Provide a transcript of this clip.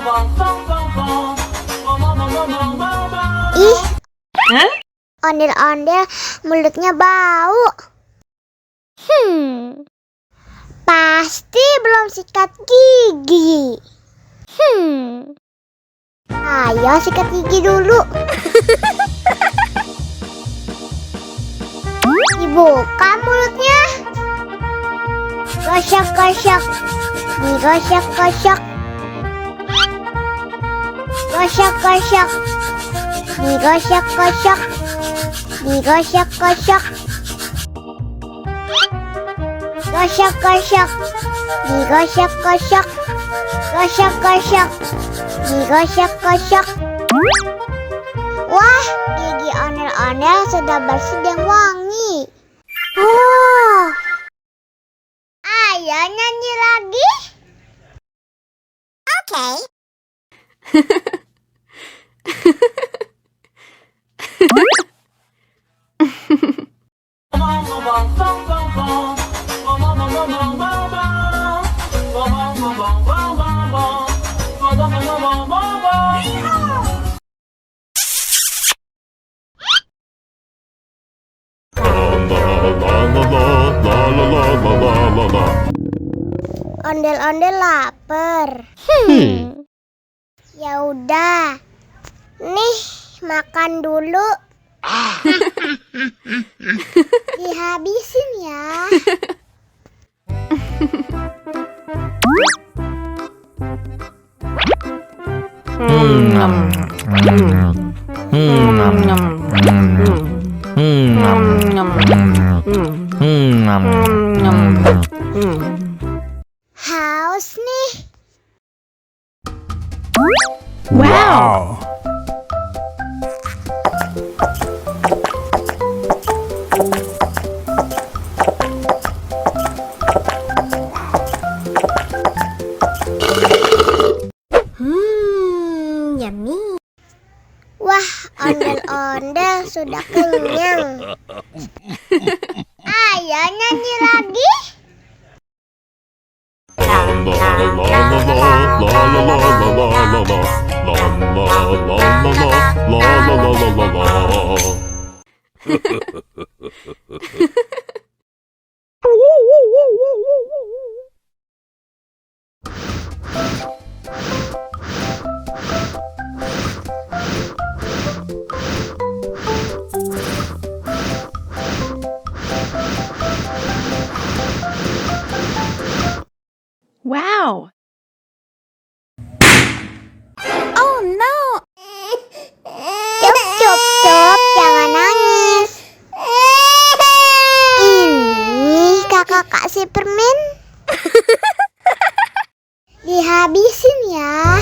Ih, ondel-ondel mulutnya bau. Pasti belum sikat gigi. Ayo sikat gigi dulu. Dibuka mulutnya. Gosok-gosok. Digosok-gosok. Gosok-gosok. Digosok-gosok. Digosok-gosok. Gosok-gosok. Digosok-gosok. Gosok-gosok. Digosok-gosok. Wah, gigi ondel-ondel sudah bersih dan wangi. Oh, ayo nyanyi lagi. Oke. Ondel-ondel lapar. Ya udah. Nih, makan dulu. Dihabisin ya. Haus nih. Wow. Yummy. Wah, ondel-ondel sudah kenyang. Ayo nyanyi lagi. Wow. Oh no. Cup, jangan nangis. Ini kakak kasih permen. Dihabisin ya.